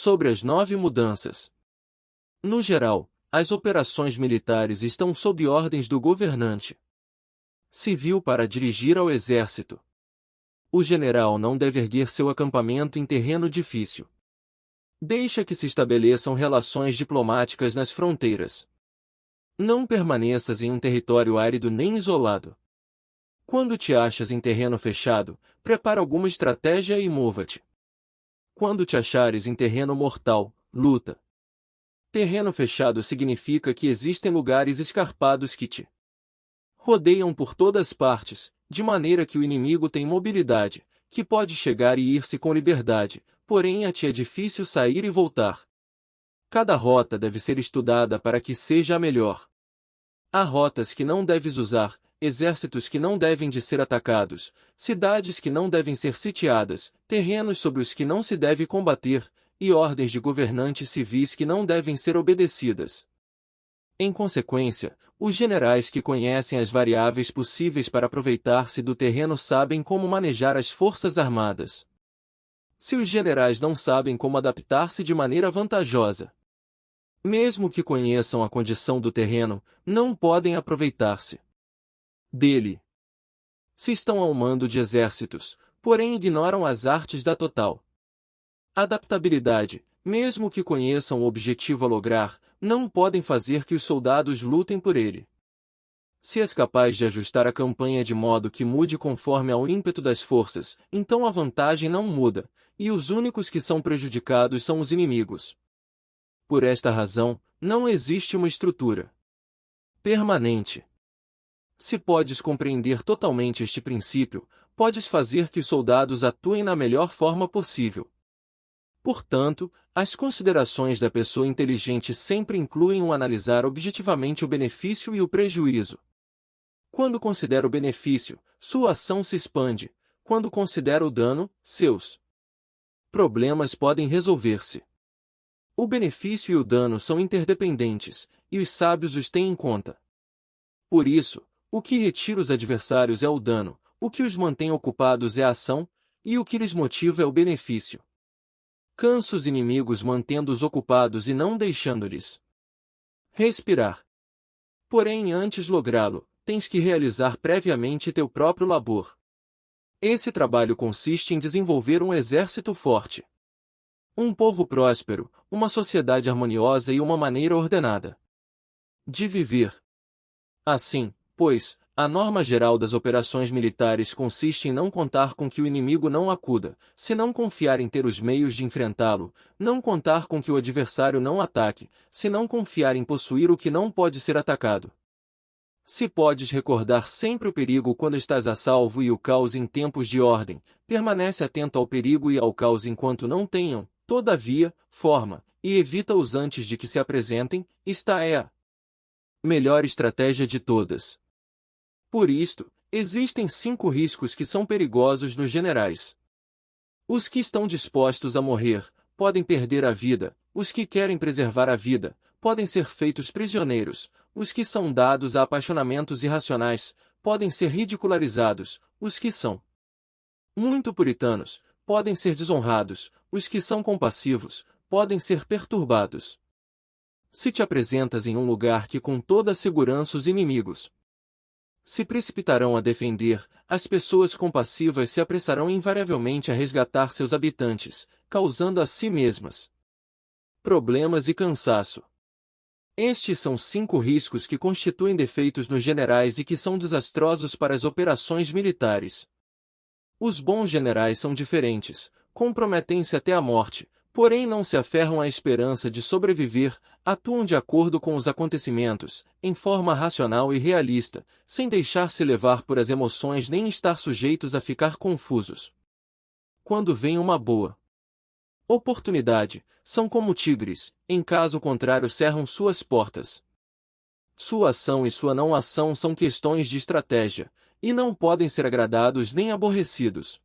sobre as 9 mudanças. No geral, as operações militares estão sob ordens do governante civil para dirigir ao exército. O general não deve erguer seu acampamento em terreno difícil. Deixa que se estabeleçam relações diplomáticas nas fronteiras. Não permaneças em um território árido nem isolado. Quando te achas em terreno fechado, prepara alguma estratégia e mova-te. Quando te achares em terreno mortal, luta. Terreno fechado significa que existem lugares escarpados que te rodeiam por todas partes, de maneira que o inimigo tem mobilidade, que pode chegar e ir-se com liberdade, porém a ti é difícil sair e voltar. Cada rota deve ser estudada para que seja a melhor. Há rotas que não deves usar, exércitos que não devem de ser atacados, cidades que não devem ser sitiadas, terrenos sobre os que não se deve combater, e ordens de governantes civis que não devem ser obedecidas. Em consequência, os generais que conhecem as variáveis possíveis para aproveitar-se do terreno sabem como manejar as forças armadas. Se os generais não sabem como adaptar-se de maneira vantajosa, mesmo que conheçam a condição do terreno, não podem aproveitar-se dele. Se estão ao mando de exércitos, porém ignoram as artes da total adaptabilidade, mesmo que conheçam o objetivo a lograr, não podem fazer que os soldados lutem por ele. Se és capaz de ajustar a campanha de modo que mude conforme ao ímpeto das forças, então a vantagem não muda, e os únicos que são prejudicados são os inimigos. Por esta razão, não existe uma estrutura permanente. Se podes compreender totalmente este princípio, podes fazer que os soldados atuem na melhor forma possível. Portanto, as considerações da pessoa inteligente sempre incluem analisar objetivamente o benefício e o prejuízo. Quando considera o benefício, sua ação se expande. Quando considera o dano, seus problemas podem resolver-se. O benefício e o dano são interdependentes, e os sábios os têm em conta. Por isso, o que retira os adversários é o dano, o que os mantém ocupados é a ação, e o que lhes motiva é o benefício. Cansa os inimigos mantendo-os ocupados e não deixando-lhes respirar. Porém, antes de lográ-lo, tens que realizar previamente teu próprio labor. Esse trabalho consiste em desenvolver um exército forte, um povo próspero, uma sociedade harmoniosa e uma maneira ordenada de viver. Assim, pois, a norma geral das operações militares consiste em não contar com que o inimigo não acuda, se não confiar em ter os meios de enfrentá-lo, não contar com que o adversário não ataque, se não confiar em possuir o que não pode ser atacado. Se podes recordar sempre o perigo quando estás a salvo e o caos em tempos de ordem, permanece atento ao perigo e ao caos enquanto não tenham, todavia, forma, e evita-os antes de que se apresentem, esta é a melhor estratégia de todas. Por isto, existem 5 riscos que são perigosos nos generais. Os que estão dispostos a morrer, podem perder a vida, os que querem preservar a vida, podem ser feitos prisioneiros, os que são dados a apaixonamentos irracionais, podem ser ridicularizados, os que são muito puritanos, podem ser desonrados, os que são compassivos, podem ser perturbados. Se te apresentas em um lugar que com toda a segurança os inimigos se precipitarão a defender, as pessoas compassivas se apressarão invariavelmente a resgatar seus habitantes, causando a si mesmas problemas e cansaço. Estes são 5 riscos que constituem defeitos nos generais e que são desastrosos para as operações militares. Os bons generais são diferentes, comprometem-se até a morte, porém não se aferram à esperança de sobreviver, atuam de acordo com os acontecimentos, em forma racional e realista, sem deixar-se levar por as emoções nem estar sujeitos a ficar confusos. Quando vem uma boa oportunidade, são como tigres, em caso contrário cerram suas portas. Sua ação e sua não ação são questões de estratégia, e não podem ser agradados nem aborrecidos.